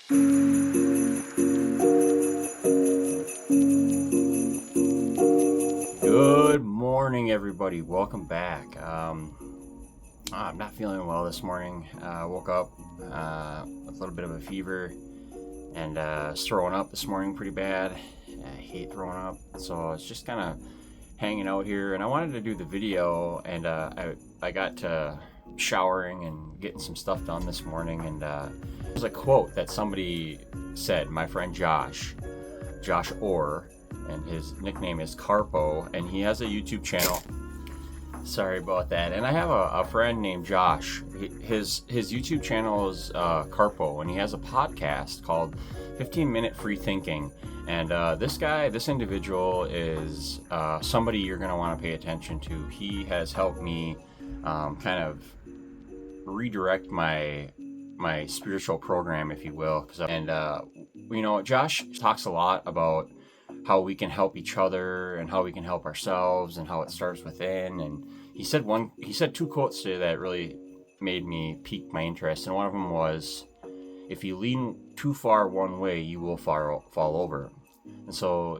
Good morning, everybody. Welcome back. I'm not feeling well this morning. Woke up with a little bit of a fever and throwing up this morning pretty bad. I hate throwing up, so it's just kind of hanging out here. And I wanted to do the video, and I got to showering and getting some stuff done this morning. And there's a quote that somebody said. My friend Josh Orr, and his nickname is Carpo, and he has a YouTube channel. Sorry about that. And I have a friend named Josh. His YouTube channel is Carpo, and he has a podcast called 15-Minute Free Thinking. And this individual is somebody you're going to want to pay attention to. He has helped me kind of redirect my spiritual program, if you will. And Josh talks a lot about how we can help each other and how we can help ourselves and how it starts within. And he said two quotes today that really made me pique my interest. And one of them was, if you lean too far one way, you will fall over. And so,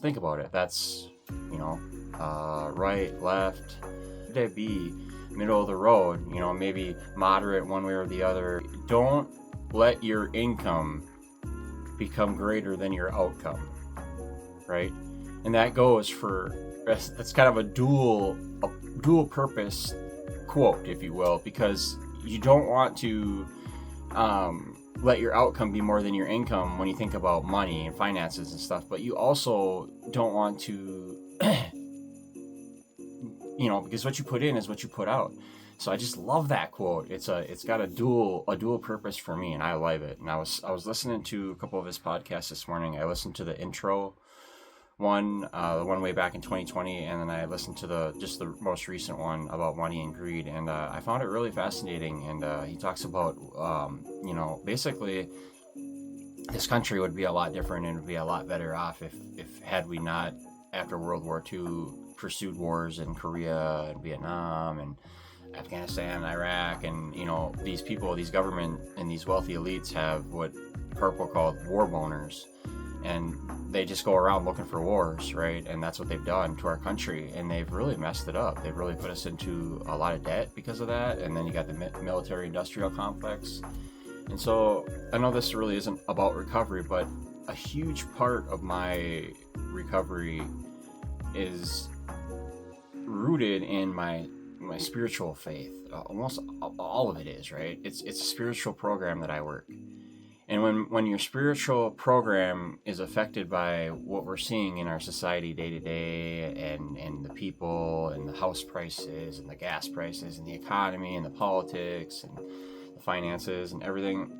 think about it. That's, right, left, could it be middle of the road, maybe moderate one way or the other. Don't let your income become greater than your outcome, right? And that goes for, that's kind of a dual purpose quote, if you will, because you don't want to let your outcome be more than your income when you think about money and finances and stuff, but you also don't want to because what you put in is what you put out. So I just love that quote. It's got a dual purpose for me, and I love it. And I was listening to a couple of his podcasts this morning. I listened to the intro one, the one way back in 2020, and then I listened to the most recent one about money and greed, and I found it really fascinating. And he talks about basically this country would be a lot different and would be a lot better off if had we not, after World War II, pursued wars in Korea and Vietnam and Afghanistan, Iraq, and these people, these government and these wealthy elites have what Carpo called war boners, and they just go around looking for wars, right? And that's what they've done to our country, and they've really messed it up. They've really put us into a lot of debt because of that. And then you got the military-industrial complex. And so I know this really isn't about recovery, but a huge part of my recovery is rooted in my spiritual faith. Almost all of it is, right? It's a spiritual program that I work. And when your spiritual program is affected by what we're seeing in our society day to day, and the people and the house prices and the gas prices and the economy and the politics and the finances and everything,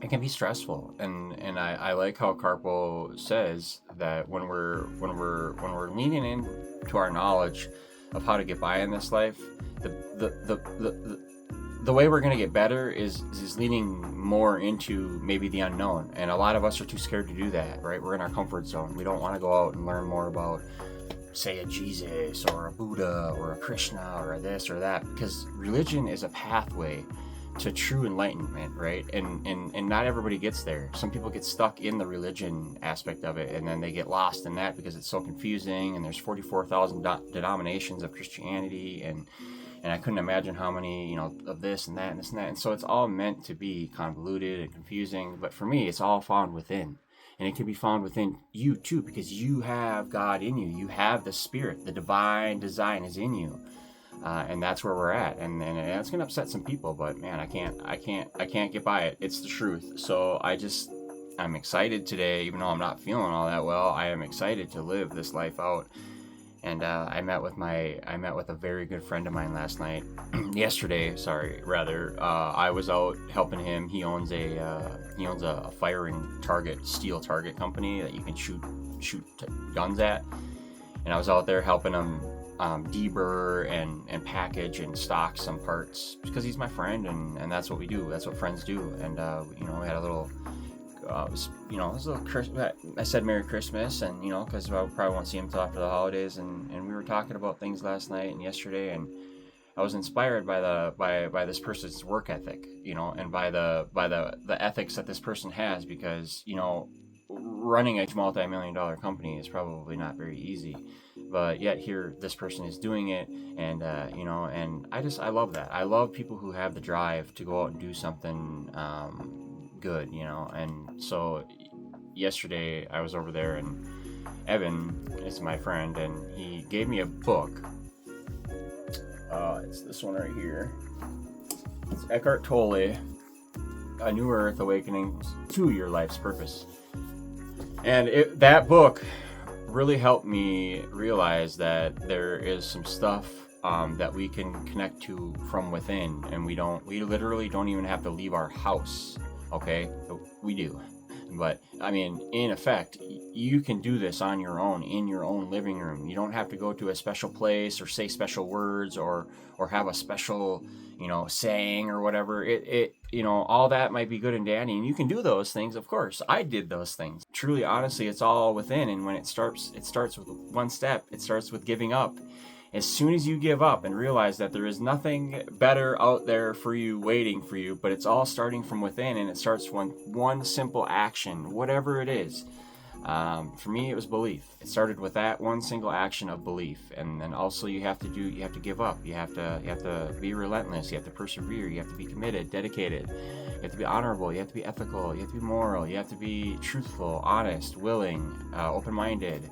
it can be stressful. And I like how Carpo says that when we're leaning into our knowledge of how to get by in this life, the way we're going to get better is leaning more into maybe the unknown. And a lot of us are too scared to do that, right? We're in our comfort zone. We don't want to go out and learn more about, say, a Jesus or a Buddha or a Krishna or a this or that, because religion is a pathway to true enlightenment, right? And not everybody gets there. Some people get stuck in the religion aspect of it, and then they get lost in that because it's so confusing, and there's 44,000 denominations of Christianity, and I couldn't imagine how many, of this and that and this and that. And so it's all meant to be convoluted and confusing. But for me, it's all found within. And it can be found within you too, because you have God in you. You have the Spirit. The divine design is in you. And that's where we're at. And it's going to upset some people, but man, I can't get by it. It's the truth. So I'm excited today, even though I'm not feeling all that well. I am excited to live this life out. And I met with a very good friend of mine last night. Yesterday, I was out helping him. He owns a firing target, steel target company that you can shoot guns at. And I was out there helping him deburr and package and stock some parts because he's my friend, and that's what we do. That's what friends do. And we had a little. It was a little Christmas. I said Merry Christmas, and because I probably won't see him till after the holidays, and we were talking about things last night and yesterday, and I was inspired by this person's work ethic, and by the ethics that this person has, because running a multi-million-dollar company is probably not very easy, but yet here this person is doing it, and and I love that. I love people who have the drive to go out and do something good, and so yesterday I was over there, and Evan is my friend, and he gave me a book. It's this one right here. It's Eckhart Tolle, A New Earth, Awakening to Your Life's Purpose. And that book really helped me realize that there is some stuff that we can connect to from within, and we literally don't even have to leave our house. Okay, we do, but I mean, in effect, you can do this on your own, in your own living room. You don't have to go to a special place or say special words or have a special saying or whatever. All that might be good and dandy, and you can do those things. Of course, I did those things. Truly, honestly, it's all within, and when it starts with one step. It starts with giving up. As soon as you give up and realize that there is nothing better out there for you, waiting for you, but it's all starting from within, and it starts one simple action, whatever it is. For me, it was belief. It started with that one single action of belief, and then also you have to give up. You have to be relentless. You have to persevere. You have to be committed, dedicated. You have to be honorable. You have to be ethical. You have to be moral. You have to be truthful, honest, willing, open-minded.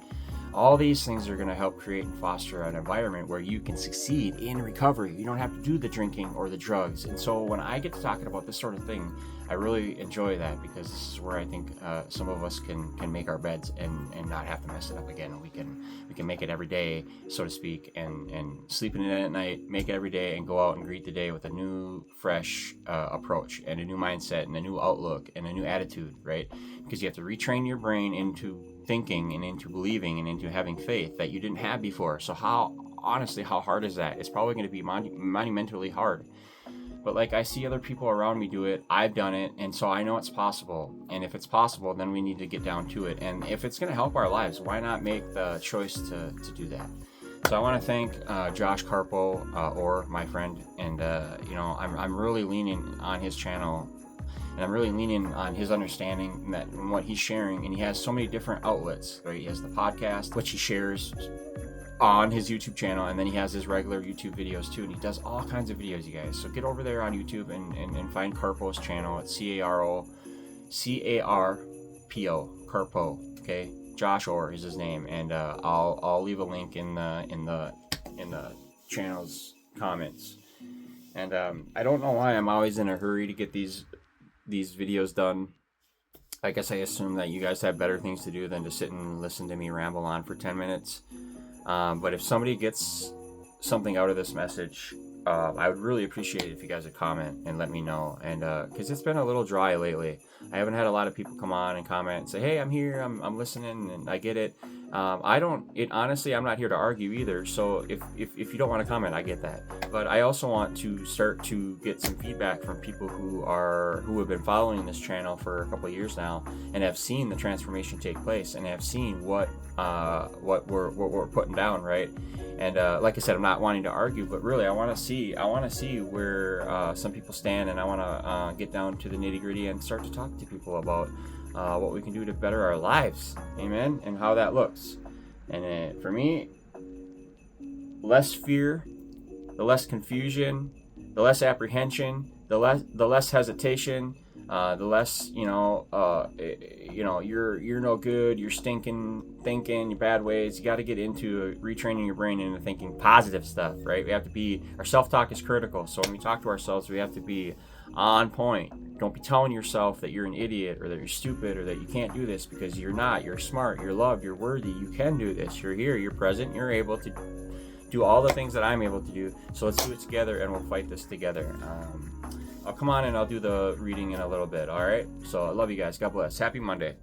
All these things are going to help create and foster an environment where you can succeed in recovery. You don't have to do the drinking or the drugs. And so when I get to talking about this sort of thing, I really enjoy that, because this is where I think some of us can make our beds and not have to mess it up again. We can make it every day, so to speak, and sleep in it at night, make it every day, and go out and greet the day with a new, fresh approach and a new mindset and a new outlook and a new attitude, right? Because you have to retrain your brain into thinking and into believing and into having faith that you didn't have before. So how hard is that? It's probably going to be monumentally hard. But like, I see other people around me do it, I've done it, and so I know it's possible. And if it's possible, then we need to get down to it. And if it's going to help our lives, why not make the choice to do that? So I want to thank Josh Karpo, or my friend, and I'm really leaning on his channel. And I'm really leaning on his understanding and what he's sharing. And he has so many different outlets, right? He has the podcast, which he shares on his YouTube channel, and then he has his regular YouTube videos too. And he does all kinds of videos, you guys. So get over there on YouTube and find Karpo's channel. It's Carpo, Karpo. Okay, Josh Orr is his name, and I'll leave a link in the channel's comments. And I don't know why I'm always in a hurry to get these videos done. I guess I assume that you guys have better things to do than to sit and listen to me ramble on for 10 minutes. But if somebody gets something out of this message, I would really appreciate it if you guys would comment and let me know. And because it's been a little dry lately. I haven't had a lot of people come on and comment and say, hey, I'm here, I'm listening, and I get it. Honestly, I'm not here to argue either. So if you don't want to comment, I get that. But I also want to start to get some feedback from people who have been following this channel for a couple of years now and have seen the transformation take place and have seen what we're putting down, right? And like I said, I'm not wanting to argue, but really I want to see where some people stand, and I want to get down to the nitty-gritty and start to talk to people about what we can do to better our lives, amen, and how that looks. And for me, less fear, the less confusion, the less apprehension, the less hesitation, the less you're no good, you're stinking thinking, your bad ways. You got to get into retraining your brain into thinking positive stuff, right? We have to be, our self-talk is critical. So when we talk to ourselves, we have to be on point. Don't be telling yourself that you're an idiot or that you're stupid or that you can't do this, because you're not. You're smart, you're loved, you're worthy, you can do this. You're here, you're present, you're able to do all the things that I'm able to do. So let's do it together, and we'll fight this together. I'll come on and I'll do the reading in a little bit, all right? So I love you guys. God bless. Happy Monday.